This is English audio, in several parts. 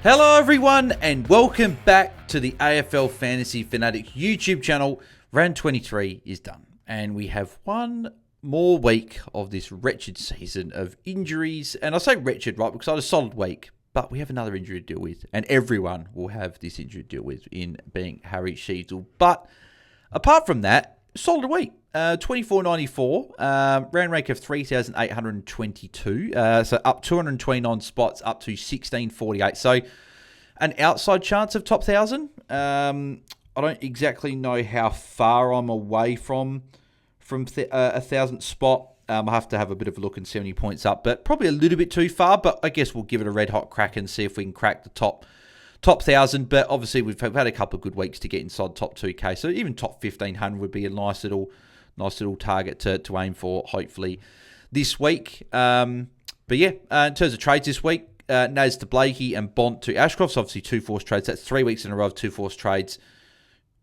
Hello everyone and welcome back to the AFL Fantasy Fanatics YouTube channel. Round 23 is done and we have one more week of this wretched season of injuries. And I say wretched, right, because I had a solid week, but we have another injury to deal with and everyone will have this injury to deal with in being Harry Sheezel. But apart from that, solid week. 24.94, round rank of 3,822, so up 229 spots, up to 1648. So an outside chance of top 1,000. I don't exactly know how far I'm away from 1,000 spot. I have to have a bit of a look and 70 points up, but probably a little bit too far. But I guess we'll give it a red hot crack and see if we can crack the top 1,000. But obviously we've had a couple of good weeks to get inside top 2K, so even top 1,500 would be a nice little target to aim for, hopefully, this week. But yeah, in terms of trades this week, Naz to Blakey and Bont to Ashcroft's obviously 2 forced trades. That's 3 weeks in a row of 2 forced trades.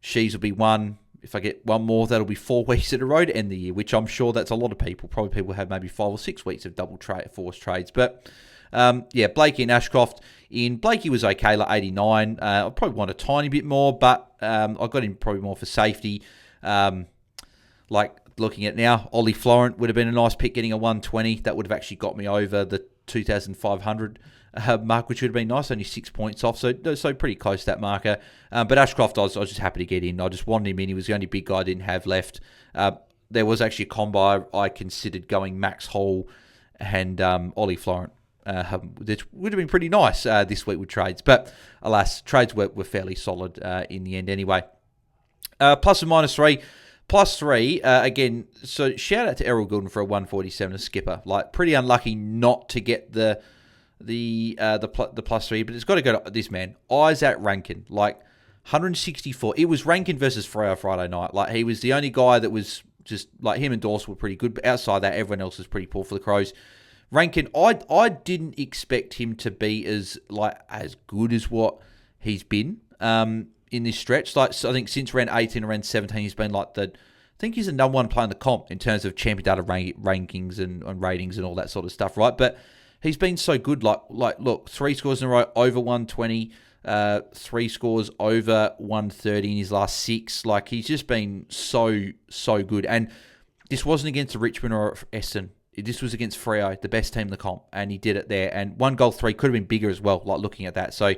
Shees will be 1. If I get one more, that'll be 4 weeks in a row to end the year, which I'm sure that's a lot of people. Probably people have maybe 5 or 6 weeks of double forced trades. But yeah, Blakey and Ashcroft in. Blakey was okay, like 89. I probably want a tiny bit more, but I got him probably more for safety. Like looking at now, Ollie Florent would have been a nice pick, getting a 120. That would have actually got me over the 2,500 mark, which would have been nice. Only 6 points off, so pretty close to that marker. But Ashcroft, I was just happy to get in. I just wanted him in. He was the only big guy I didn't have left. There was actually a combo I considered going Max Hall and Ollie Florent. Which would have been pretty nice this week with trades. But alas, trades were fairly solid in the end anyway. Plus and minus 3. Plus 3, again, so shout out to Errol Goulden for a 147 as skipper. Like, pretty unlucky not to get the plus 3, but it's got to go to this man, Isaac Rankin. Like, 164. It was Rankin versus Freo Friday night. Like, he was the only guy that was just, like, him and Dawson were pretty good, but outside that, everyone else was pretty poor for the Crows. Rankin, I didn't expect him to be as good as what he's been. In this stretch, like, so I think since round 18 or round 17, he's been like I think he's the number one player in the comp in terms of champion data rankings and ratings and all that sort of stuff, right? But he's been so good. Like look, 3 scores in a row over 120, 3 scores over 130 in his last 6. Like, he's just been so good. And this wasn't against the Richmond or Essendon. This was against Freo, the best team in the comp, and he did it there. And 1 goal 3 could have been bigger as well. Like, looking at that, so.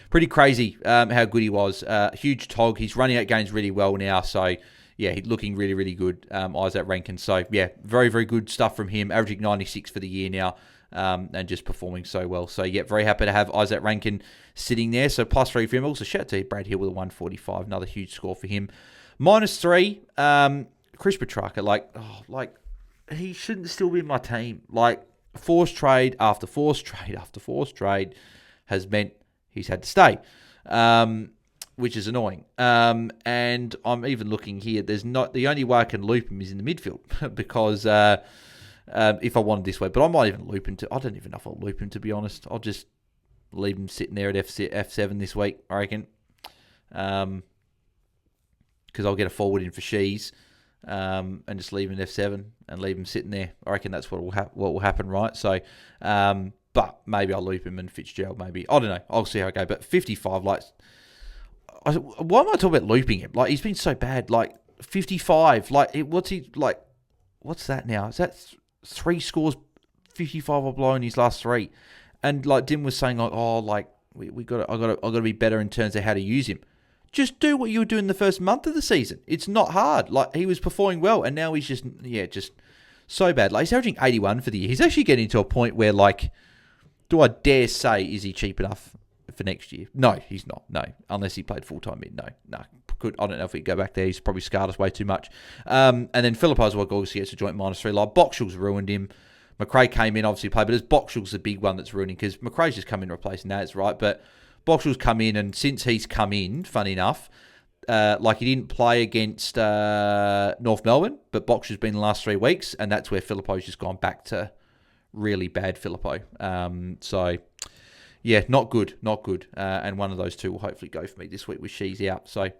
Pretty crazy how good he was. Huge tog. He's running out games really well now. So, yeah, he's looking really, really good, Isaac Rankin. So, yeah, very, very good stuff from him. Averaging 96 for the year now and just performing so well. So, yeah, very happy to have Isaac Rankin sitting there. So, plus 3 for him. Also, shout out to Brad Hill with a 145. Another huge score for him. Minus 3, Chris Petrarca. He shouldn't still be in my team. Like, forced trade after forced trade after forced trade has meant he's had to stay, which is annoying. And I'm even looking here. The only way I can loop him is in the midfield because if I wanted this way, but I might even loop him to. I don't even know if I'll loop him, to be honest. I'll just leave him sitting there at F7 this week, I reckon, because I'll get a forward in for Shees and just leave him at F7 and leave him sitting there. I reckon that's what will happen, right? So. But maybe I'll loop him and Fitzgerald, maybe. I don't know. I'll see how I go. But 55, why am I talking about looping him? Like, he's been so bad. Like, 55. What's that now? Is that 3 scores, 55 or below in his last 3? And, like, Dim was saying, like, I got to be better in terms of how to use him. Just do what you were doing the first month of the season. It's not hard. Like, he was performing well, and now he's just so bad. Like, he's averaging 81 for the year. He's actually getting to a point where, like, do I dare say, is he cheap enough for next year? No, he's not. No, unless he played full-time mid. No. I don't know if we can go back there. He's probably scarred us way too much. And then Phillippa as well, obviously gets a joint minus 3. Like, Boxall's ruined him. McRae came in, obviously played, but it's Boxall's the big one that's ruining, because McRae's just come in replacing Naz, right? But Boxall's come in, and since he's come in, funny enough, he didn't play against North Melbourne, but Boxall's been the last 3 weeks, and that's where Phillippo's just gone back to really bad Phillippo. So, yeah, not good. And one of those two will hopefully go for me this week with She's out. So,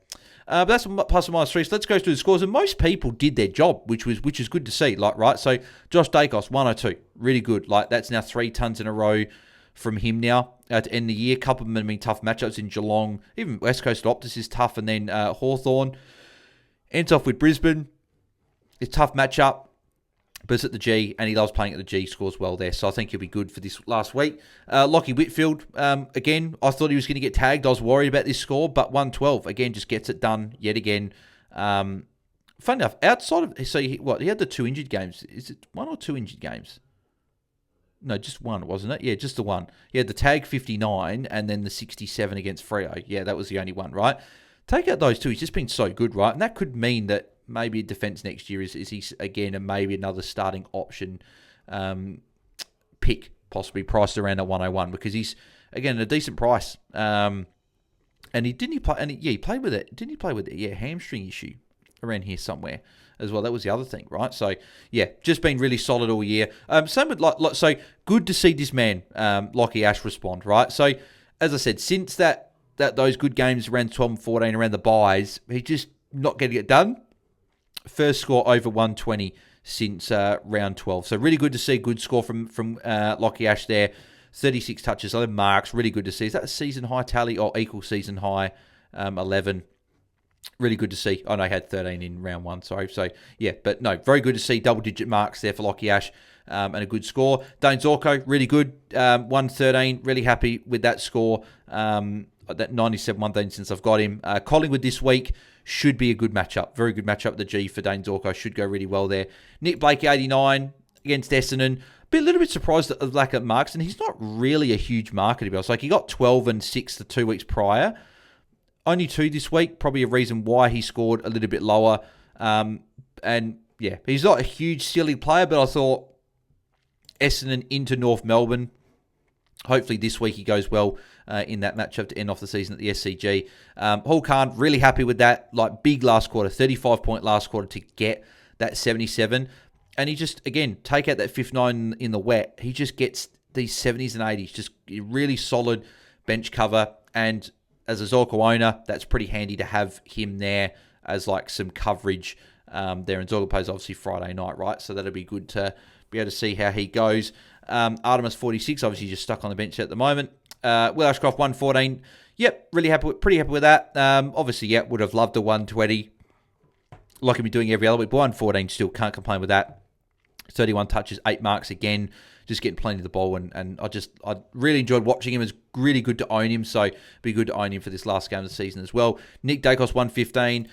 but that's plus or minus 3. So let's go through the scores. And most people did their job, which is good to see. Like, right. So Josh Dacos 102, really good. Like, that's now 3 tons in a row from him now to end the year. A couple of them have been tough matchups in Geelong. Even West Coast Optus is tough. And then Hawthorn ends off with Brisbane. It's a tough matchup. But it's at the G, and he loves playing at the G, scores well there. So I think he'll be good for this last week. Lockie Whitfield, again, I thought he was going to get tagged. I was worried about this score, but 112, again, just gets it done yet again. Funny enough, outside of... So, he had the 2 injured games. Is it 1 or 2 injured games? No, just one, wasn't it? Yeah, just the one. He had the tag 59 and then the 67 against Freo. Yeah, that was the only one, right? Take out those two. He's just been so good, right? And that could mean that maybe defence next year is he again and maybe another starting option pick, possibly priced around at 101 because he's again at a decent price. And he played with it. Didn't he play with it? Yeah, hamstring issue around here somewhere as well. That was the other thing, right? So yeah, just been really solid all year. Same with so good to see this man Lockie Ash respond, right? So as I said, since that those good games around 12 and 14 around the buys, he's just not getting it done. First score over 120 since round 12. So really good to see good score from Lockie Ash there. 36 touches, 11 marks. Really good to see. Is that a season high tally or equal season high? 11. Really good to see. I know he had 13 in round 1. Sorry. So yeah, but no, very good to see double-digit marks there for Lockie Ash and a good score. Dane Zorko, really good. 113. Really happy with that score. That 97, 113 since I've got him. Collingwood this week. Should be a good matchup. Very good matchup at the G for Dane Zorko. Should go really well there. Nick Blake, 89 against Essendon. A little bit surprised at the lack of marks, and he's not really a huge marker, to be honest. Like, he got 12 and 6 the 2 weeks prior. Only 2 this week. Probably a reason why he scored a little bit lower. And, yeah, he's not a huge, silly player, but I thought Essendon into North Melbourne. Hopefully this week he goes well in that matchup to end off the season at the SCG. Hall Khan, really happy with that. Like, big last quarter, 35-point last quarter to get that 77. And he just, again, take out that 59 in the wet. He just gets these 70s and 80s. Just really solid bench cover. And as a Zorko owner, that's pretty handy to have him there as like some coverage there. And Zorko plays obviously Friday night, right? So that'll be good to be able to see how he goes. Artemis 46, obviously just stuck on the bench at the moment. Will Ashcroft 114. Yep, pretty happy with that. Obviously, yeah, would have loved the 120 like he'd be doing every other week. But 114 still can't complain with that. 31 touches, 8 marks again. Just getting plenty of the ball, and I really enjoyed watching him. It's really good to own him, so it'd be good to own him for this last game of the season as well. Nick Dacos 115.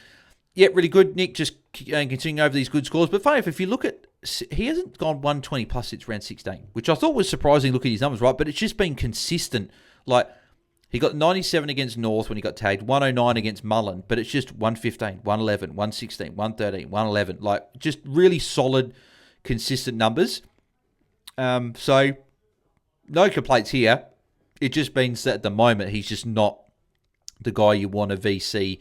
Yeah, really good. Nick just continuing over these good scores. But funny, if you look at, he hasn't gone 120 plus since round 16, which I thought was surprising. Look at his numbers, right? But it's just been consistent. Like, he got 97 against North when he got tagged, 109 against Mullen, but it's just 115, 111, 116, 113, 111. Like, just really solid, consistent numbers. So, no complaints here. It just means that at the moment, he's just not the guy you want to VC.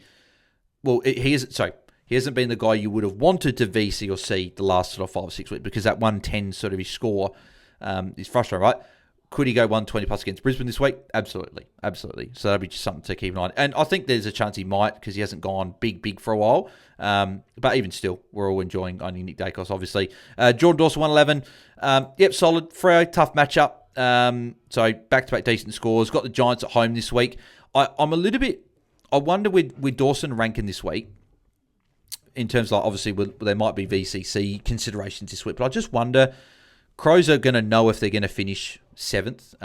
Well, he hasn't been the guy you would have wanted to VC or see the last sort of 5 or 6 weeks, because that 110 sort of his score is frustrating, right? Could he go 120 plus against Brisbane this week? Absolutely. So that'll be just something to keep an eye on. And I think there's a chance he might, because he hasn't gone big for a while. But even still, we're all enjoying owning Nick Dacos, obviously. Jordan Dawson, 111. Yep, solid. Freo, tough matchup. So back-to-back decent scores. Got the Giants at home this week. I'm a little bit... I wonder with Dawson ranking this week, in terms of, like, obviously, there might be VCC considerations this week, but I just wonder... Crows are going to know if they're going to finish 7th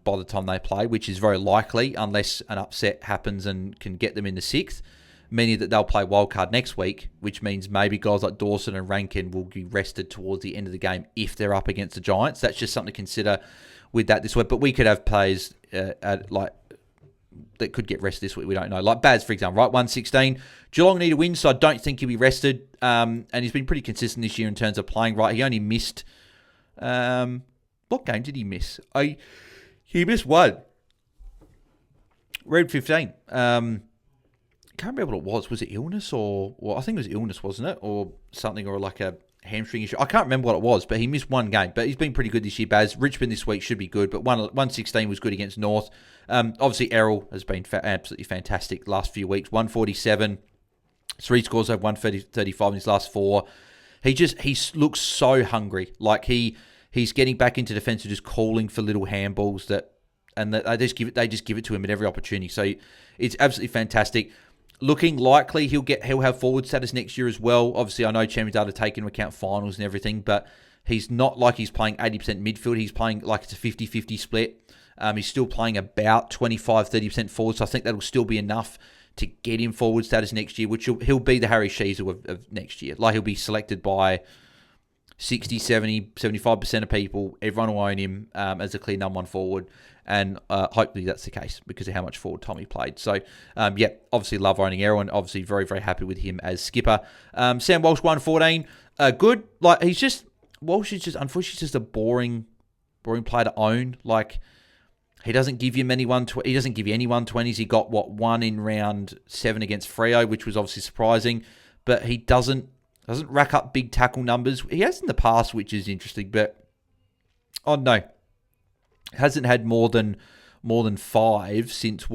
by the time they play, which is very likely unless an upset happens and can get them in the 6th, meaning that they'll play wildcard next week, which means maybe guys like Dawson and Rankin will be rested towards the end of the game if they're up against the Giants. That's just something to consider with that this week. But we could have players that could get rested this week. We don't know. Like Baz, for example, right? 116. Geelong need a win, so I don't think he'll be rested. And he's been pretty consistent this year in terms of playing, right? He only missed... what game did he miss? He missed one. Red 15. Can't remember what it was. Was it illness or I think it was illness, wasn't it? Or something, or like a hamstring issue. I can't remember what it was, but he missed one game. But he's been pretty good this year, Baz. Richmond this week should be good, but 116 was good against North. Obviously, Errol has been absolutely fantastic last few weeks. 147. 3 scores over 135 in his last 4. He looks so hungry. Like he's getting back into defence and just calling for little handballs that and they just give it to him at every opportunity. So it's absolutely fantastic. Looking likely he'll have forward status next year as well. Obviously, I know Champions Data take into account finals and everything, but he's not like he's playing 80% midfield. He's playing like it's a 50-50 split. He's still playing about 25-30% forward, so I think that'll still be enough to get him forward status next year, which he'll be the Harry Sheezer of next year. Like, he'll be selected by 60, 70, 75% of people. Everyone will own him as a clear number one forward, and hopefully that's the case because of how much forward Tommy played. So, obviously love owning Erwin. Obviously very, very happy with him as skipper. Sam Walsh, 114. Good. Like, Walsh is just, unfortunately, just a boring player to own. Like, he doesn't give you he doesn't give you any 120s. He got, one in round 7 against Freo, which was obviously surprising. But he doesn't rack up big tackle numbers. He has in the past, which is interesting. But, no. Hasn't had more than 5 since,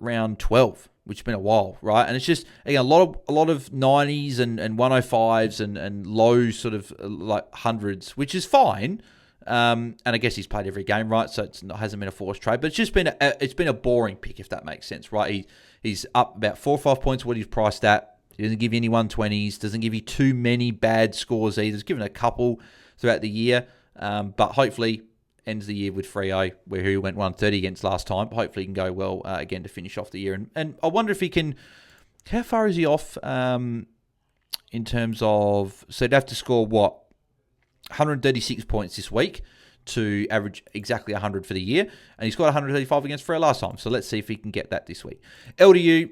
round 12, which has been a while, right? And it's just, again, a lot of 90s and 105s and low sort of like hundreds, which is fine. And I guess he's played every game, right? So it hasn't been a forced trade, but it's just been a boring pick, if that makes sense, right? He's up about 4 or 5 points what he's priced at. He doesn't give you any 120s, doesn't give you too many bad scores either. He's given a couple throughout the year, but hopefully ends the year with Freo, where he went 130 against last time. Hopefully he can go well again to finish off the year. And I wonder if he can, how far is he off in terms of, so he'd have to score 136 points this week to average exactly 100 for the year. And he's got 135 against Freo last time. So let's see if he can get that this week. LDU,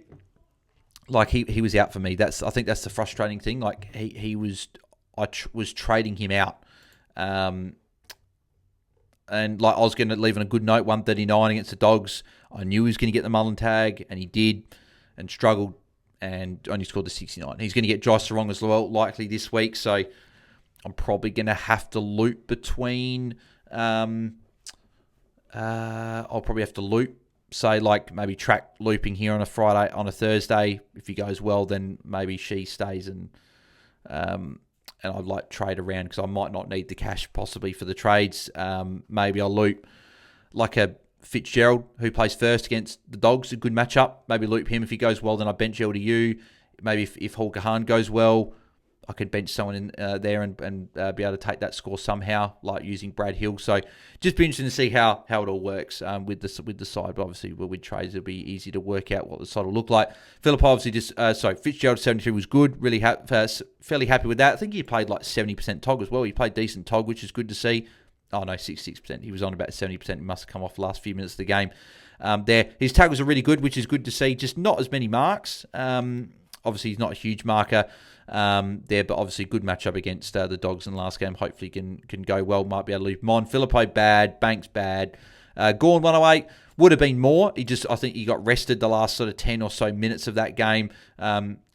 like he was out for me. I think that's the frustrating thing. Like I was trading him out. And like I was going to leave on a good note, 139 against the Dogs. I knew he was going to get the Mullen tag, and he did, and struggled, and only scored the 69. He's going to get Josh Sarong as well, likely this week. So I'm probably going to have to loop between. I'll probably have to loop, say like maybe track looping here on a Friday, on a Thursday. If he goes well, then maybe she stays and I'd like trade around because I might not need the cash possibly for the trades. Maybe I'll loop like a Fitzgerald who plays first against the Dogs, a good matchup. Maybe loop him. If he goes well, then I bench LDU. Maybe if Hulk Hahn goes well, I could bench someone in there and be able to take that score somehow, like using Brad Hill. So just be interesting to see how it all works with the side. But obviously, with trades, it'll be easy to work out what the side will look like. Philippi obviously Fitzgerald 73 was good. Really fairly happy with that. I think he played like 70% TOG as well. He played decent TOG, which is good to see. Oh no, 66%. He was on about 70%. He must have come off the last few minutes of the game. There, his tackles are really good, which is good to see. Just not as many marks. Obviously, he's not a huge marker there, but obviously good matchup against the Dogs in the last game. Hopefully can go well. Might be able to leave him on. Philippi bad. Banks bad. Gawn 108 would have been more. I think he got rested the last sort of 10 or so minutes of that game.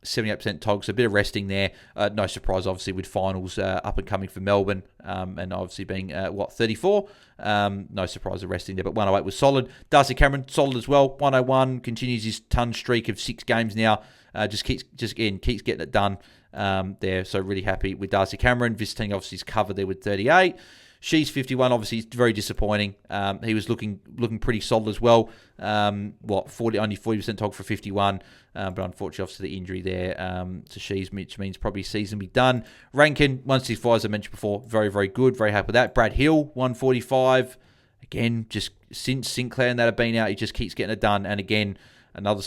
78% TOG, so a bit of resting there. No surprise, obviously, with finals up and coming for Melbourne, and obviously being 34. No surprise of resting there, but 108 was solid. Darcy Cameron solid as well. 101 continues his ton streak of 6 games now. Just keeps getting it done there. So really happy with Darcy Cameron. Visiting obviously is covered there with 38. She's 51. Obviously, it's very disappointing. He was looking pretty solid as well. Only 40% TOG for 51. But unfortunately, obviously the injury there to Shees, which means probably season be done. Rankin 165, as I mentioned before, very very good. Very happy with that. Brad Hill 145. Again, just since Sinclair and that have been out, he just keeps getting it done. And again, another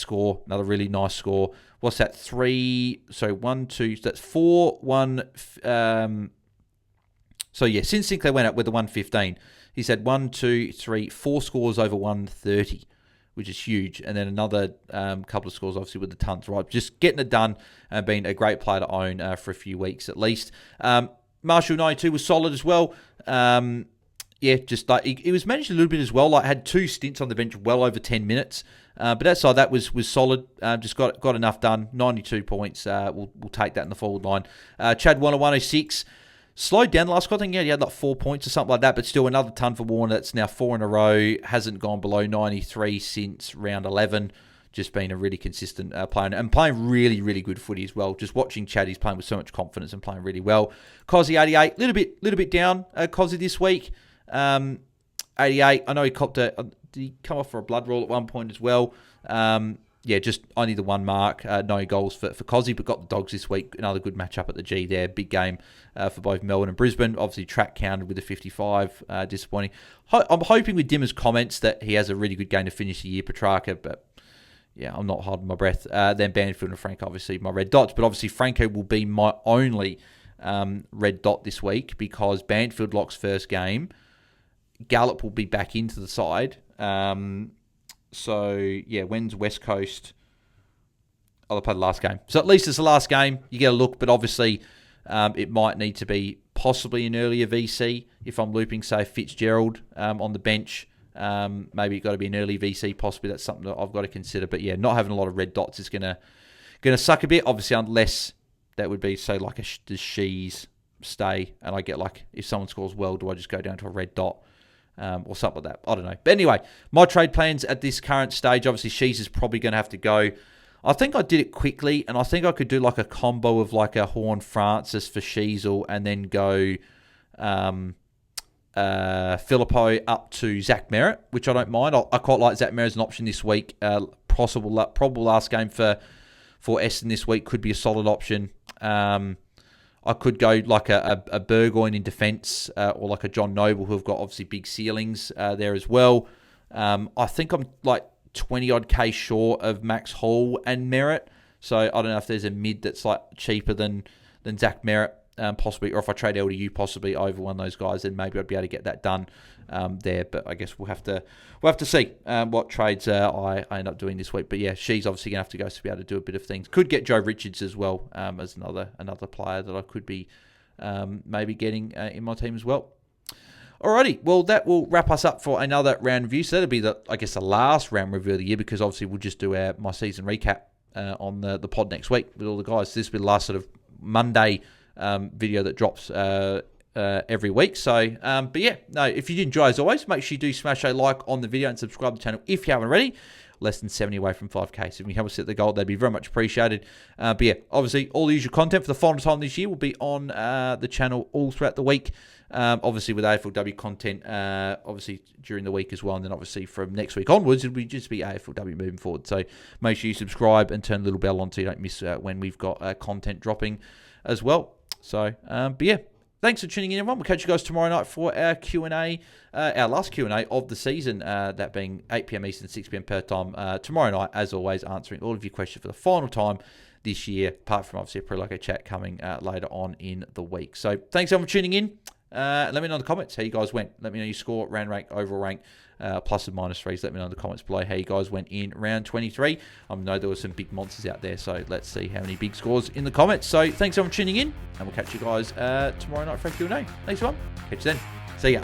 really nice score. What's that? 3, so 1, 2, that's 4, 1. So yeah, since Sinclair went up with the 115, he's had 1, 2, 3, 4 scores over 130, which is huge. And then another couple of scores, obviously, with the tons, right? Just getting it done and being a great player to own for a few weeks at least. Marshall 92 was solid as well. Just like he was managed a little bit as well. Like had 2 stints on the bench, well over 10 minutes. But outside that was solid. Just got enough done. 92 points. We'll take that in the forward line. Chad Warner 106. Slowed down the last quarter. I think he had like 4 points or something like that, but still another ton for Warner. That's now 4 in a row. Hasn't gone below 93 since round 11. Just been a really consistent player and playing really, really good footy as well. Just watching Chad, he's playing with so much confidence and playing really well. Cozzy 88, little bit down. Cozzy this week. 88. I know he copped did he come off for a blood roll at one point as well? Yeah, just only the one mark. No goals for Cozzy, but got the Dogs this week. Another good matchup at the G there. Big game for both Melbourne and Brisbane. Obviously, track counted with a 55. Disappointing. I'm hoping with Dimmer's comments that he has a really good game to finish the year, Petrarca, but yeah, I'm not holding my breath. Then Banfield and Franco, obviously, my red dots. But obviously, Franco will be my only red dot this week because Banfield locks first game. Gallup will be back into the side. So, yeah, when's West Coast? Oh, they'll play the last game. So at least it's the last game. You get a look, but obviously it might need to be possibly an earlier VC. If I'm looping, say, Fitzgerald on the bench, maybe it's got to be an early VC possibly. That's something that I've got to consider. But, yeah, not having a lot of red dots is going to suck a bit, obviously, unless that would be, say, like does Shees stay? And I get, like, if someone scores well, do I just go down to a red dot? Or something like that. I don't know. But anyway, my trade plans at this current stage, obviously, Shees is probably going to have to go. I think I did it quickly, and I think I could do like a combo of like a Horn Francis for Sheasel and then go Filippo up to Zach Merritt, which I don't mind. I quite like Zach Merritt as an option this week. Probable last game for Essendon this week could be a solid option. I could go like a Burgoyne in defence or like a John Noble, who have got obviously big ceilings there as well. I think I'm like 20-odd K short of Max Hall and Merritt. So I don't know if there's a mid that's like cheaper than Zach Merritt, possibly, or if I trade LDU possibly over one of those guys, then maybe I'd be able to get that done there. But I guess we'll have to see what trades I end up doing this week. But yeah, she's obviously gonna have to go to be able to do a bit of things. Could get Joe Richards as well as another player that I could be maybe getting in my team as well. Alrighty, well, that will wrap us up for another round review. So that'll be the last round review of the year, because obviously we'll just do my season recap on the pod next week with all the guys. This will be the last sort of Monday video that drops every week. So, but yeah, no, if you did enjoy, as always, make sure you do smash a like on the video and subscribe to the channel if you haven't already. Less than 70 away from 5K. So if you can help us hit the goal, that'd be very much appreciated. But yeah, obviously, all the usual content for the final time this year will be on the channel all throughout the week. Obviously, with AFLW content, obviously, during the week as well. And then, obviously, from next week onwards, it'll just be AFLW moving forward. So make sure you subscribe and turn the little bell on so you don't miss when we've got content dropping as well. So, but yeah. Thanks for tuning in, everyone. We'll catch you guys tomorrow night for our Q&A, our last Q&A of the season, that being 8 p.m. Eastern, 6 p.m. per time tomorrow night, as always, answering all of your questions for the final time this year, apart from, obviously, a pre-lockout chat coming later on in the week. So thanks, everyone, for tuning in. Let me know in the comments how you guys went. Let me know your score, round rank, overall rank, plus and minus threes. Let me know in the comments below how you guys went in round 23. I know there were some big monsters out there, so let's see how many big scores in the comments. So thanks everyone for tuning in, and we'll catch you guys tomorrow night for a Q&A. Thanks everyone. Catch you then. See ya.